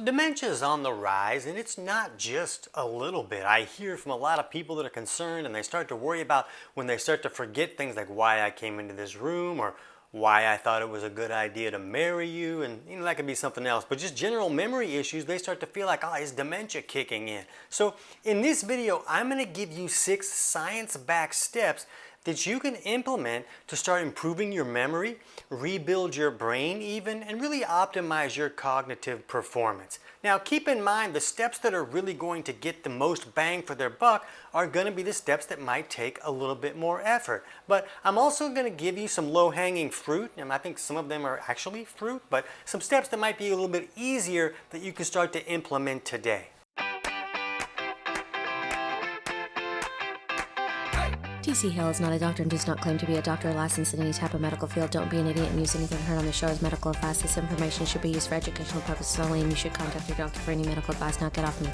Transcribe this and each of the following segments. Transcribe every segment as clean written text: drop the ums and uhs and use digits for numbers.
Dementia is on the rise, and it's not just a little bit. I hear from a lot of people that are concerned, and they start to worry about when they start to forget things like why I came into this room or why I thought it was a good idea to marry you, and that could be something else. But just general memory issues, they start to feel like, oh, is dementia kicking in? So in this video, I'm going to give you 6 science-backed steps that you can implement to start improving your memory, rebuild your brain even, and really optimize your cognitive performance. Now keep in mind the steps that are really going to get the most bang for their buck are going to be the steps that might take a little bit more effort. But I'm also going to give you some low-hanging fruit, and I think some of them are actually fruit, but some steps that might be a little bit easier that you can start to implement today. TC Hale is not a doctor and does not claim to be a doctor or licensed in any type of medical field. Don't be an idiot and use anything heard on the show as medical advice. This information should be used for educational purposes only, and you should contact your doctor for any medical advice. Now get off me.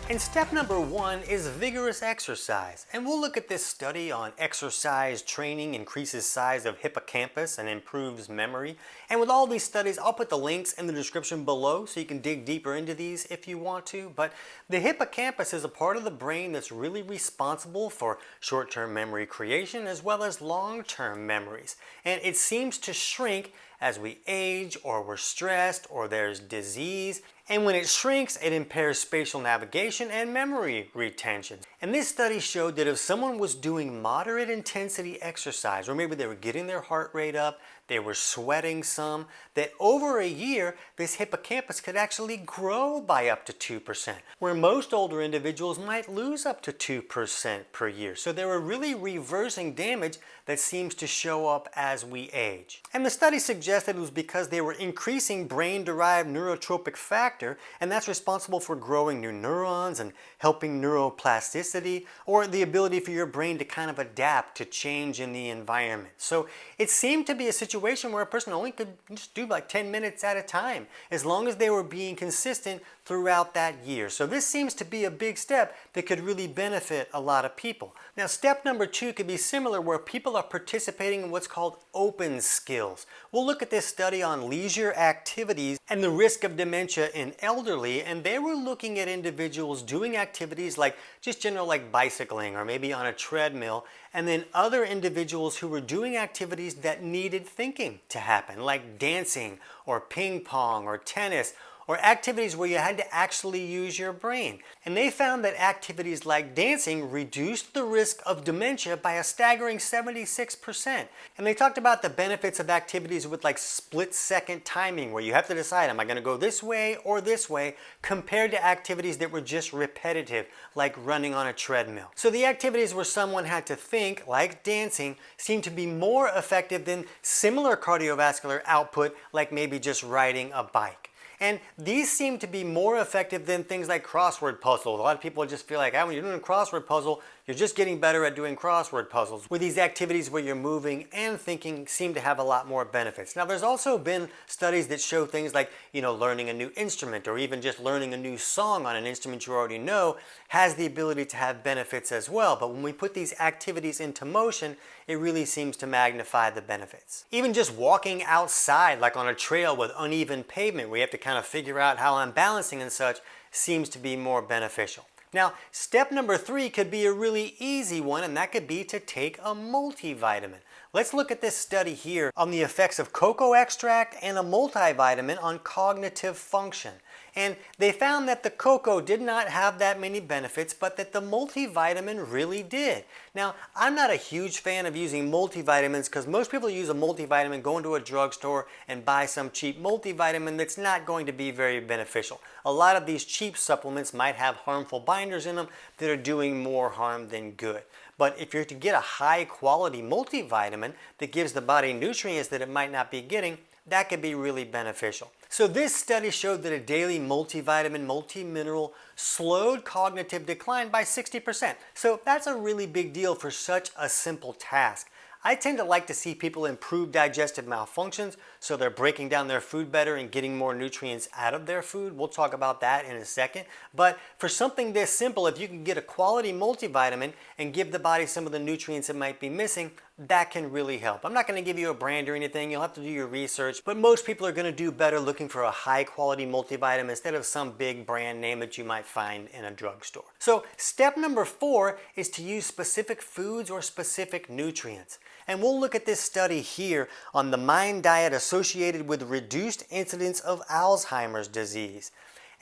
And step number 1 is vigorous exercise. And we'll look at this study on exercise training increases size of hippocampus and improves memory. And with all these studies, I'll put the links in the description below so you can dig deeper into these if you want to. But the hippocampus is a part of the brain that's really responsible for short-term memory creation as well as long-term memories. And it seems to shrink as we age, or we're stressed, or there's disease. And when it shrinks, it impairs spatial navigation and memory retention. And this study showed that if someone was doing moderate intensity exercise, or maybe they were getting their heart rate up, they were sweating some, that over a year, this hippocampus could actually grow by up to 2%, where most older individuals might lose up to 2% per year. So they were really reversing damage that seems to show up as we age. And the study suggested it was because they were increasing brain-derived neurotrophic factor, and that's responsible for growing new neurons and helping neuroplasticity, or the ability for your brain to kind of adapt to change in the environment. So it seemed to be a situation where a person only could just do like 10 minutes at a time, as long as they were being consistent throughout that year. So this seems to be a big step that could really benefit a lot of people. Now step number 2 could be similar, where people are participating in what's called open skills. We'll look at this study on leisure activities and the risk of dementia in elderly, and they were looking at individuals doing activities like just general like bicycling or maybe on a treadmill, and then other individuals who were doing activities that needed thinking to happen, like dancing or ping pong or tennis, or activities where you had to actually use your brain. And they found that activities like dancing reduced the risk of dementia by a staggering 76%. And they talked about the benefits of activities with like split-second timing, where you have to decide, am I going to go this way or this way, compared to activities that were just repetitive, like running on a treadmill. So the activities where someone had to think, like dancing, seemed to be more effective than similar cardiovascular output, like maybe just riding a bike. And these seem to be more effective than things like crossword puzzles. A lot of people just feel like, when you're doing a crossword puzzle, you're just getting better at doing crossword puzzles. With these activities where you're moving and thinking seem to have a lot more benefits. Now there's also been studies that show things like, learning a new instrument, or even just learning a new song on an instrument you already know has the ability to have benefits as well. But when we put these activities into motion, it really seems to magnify the benefits. Even just walking outside, like on a trail with uneven pavement, where you have to kind of figure out how I'm balancing and such, seems to be more beneficial. Now, step number 3 could be a really easy one, and that could be to take a multivitamin. Let's look at this study here on the effects of cocoa extract and a multivitamin on cognitive function. And they found that the cocoa did not have that many benefits, but that the multivitamin really did. Now, I'm not a huge fan of using multivitamins because most people use a multivitamin, go into a drugstore and buy some cheap multivitamin that's not going to be very beneficial. A lot of these cheap supplements might have harmful binders in them that are doing more harm than good. But if you're to get a high quality multivitamin that gives the body nutrients that it might not be getting, that could be really beneficial. So this study showed that a daily multivitamin, multimineral slowed cognitive decline by 60%. So that's a really big deal for such a simple task. I tend to like to see people improve digestive malfunctions, so they're breaking down their food better and getting more nutrients out of their food. We'll talk about that in a second. But for something this simple, if you can get a quality multivitamin and give the body some of the nutrients it might be missing, that can really help. I'm not going to give you a brand or anything, you'll have to do your research, but most people are going to do better looking for a high quality multivitamin instead of some big brand name that you might find in a drugstore. So step number 4 is to use specific foods or specific nutrients. And we'll look at this study here on the MIND diet associated with reduced incidence of Alzheimer's disease.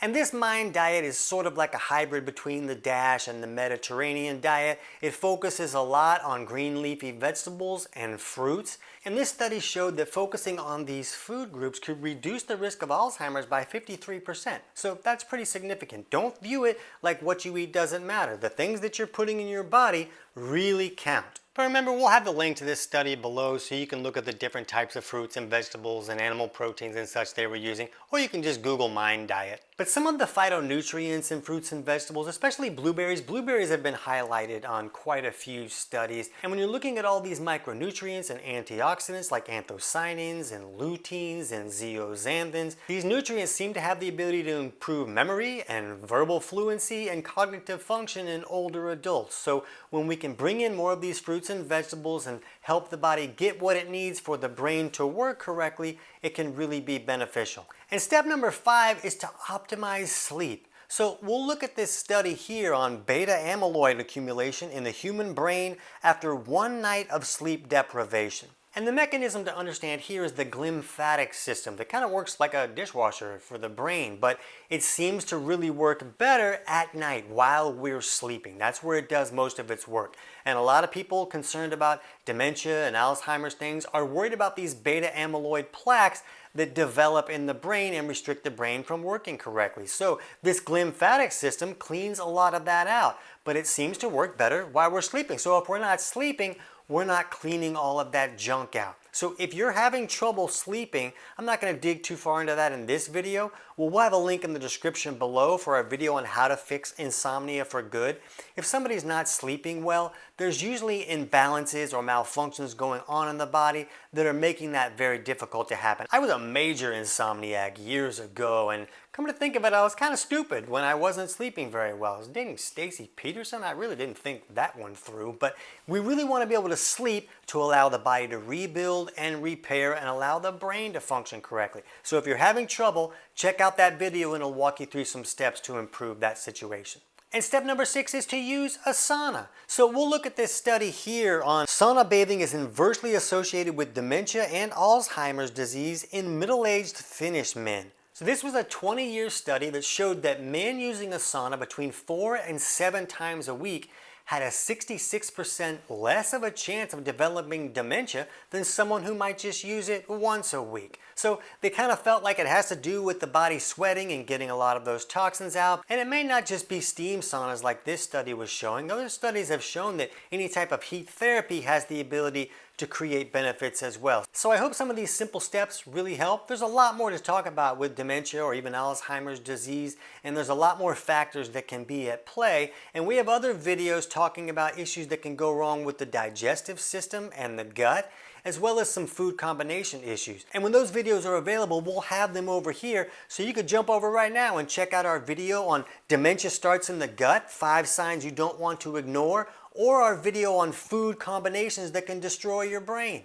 And this MIND diet is sort of like a hybrid between the DASH and the Mediterranean diet. It focuses a lot on green leafy vegetables and fruits. And this study showed that focusing on these food groups could reduce the risk of Alzheimer's by 53%. So that's pretty significant. Don't view it like what you eat doesn't matter. The things that you're putting in your body really count. But remember, we'll have the link to this study below so you can look at the different types of fruits and vegetables and animal proteins and such they were using, or you can just Google MIND diet. But some of the phytonutrients in fruits and vegetables, especially blueberries have been highlighted on quite a few studies. And when you're looking at all these micronutrients and antioxidants like anthocyanins and luteins and zeaxanthins, these nutrients seem to have the ability to improve memory and verbal fluency and cognitive function in older adults. So when we can bring in more of these fruits and vegetables and help the body get what it needs for the brain to work correctly, it can really be beneficial. And step number 5 is to optimize sleep. So we'll look at this study here on beta amyloid accumulation in the human brain after one night of sleep deprivation. And the mechanism to understand here is the glymphatic system that kind of works like a dishwasher for the brain, but it seems to really work better at night while we're sleeping. That's where it does most of its work. And a lot of people concerned about dementia and Alzheimer's things are worried about these beta amyloid plaques that develop in the brain and restrict the brain from working correctly. So this glymphatic system cleans a lot of that out, but it seems to work better while we're sleeping. So if we're not sleeping, we're not cleaning all of that junk out. So if you're having trouble sleeping, I'm not going to dig too far into that in this video. We'll have a link in the description below for our video on how to fix insomnia for good. If somebody's not sleeping well, there's usually imbalances or malfunctions going on in the body that are making that very difficult to happen. I was a major insomniac years ago, and come to think of it, I was kind of stupid when I wasn't sleeping very well. I was dating Stacy Peterson. I really didn't think that one through, but we really want to be able to sleep to allow the body to rebuild and repair and allow the brain to function correctly. So if you're having trouble, check out that video and it'll walk you through some steps to improve that situation. And step number 6 is to use a sauna. So we'll look at this study here on sauna bathing is inversely associated with dementia and Alzheimer's disease in middle-aged Finnish men. So this was a 20-year study that showed that men using a sauna between 4 and 7 times a week had a 66% less of a chance of developing dementia than someone who might just use it once a week. So they kind of felt like it has to do with the body sweating and getting a lot of those toxins out. And it may not just be steam saunas like this study was showing. Other studies have shown that any type of heat therapy has the ability to create benefits as well. So I hope some of these simple steps really help. There's a lot more to talk about with dementia or even Alzheimer's disease, and there's a lot more factors that can be at play. And we have other videos talking about issues that can go wrong with the digestive system and the gut, as well as some food combination issues. And when those videos are available, we'll have them over here, so you could jump over right now and check out our video on dementia starts in the gut, 5 signs you don't want to ignore, or our video on food combinations that can destroy your brain.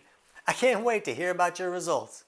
I can't wait to hear about your results.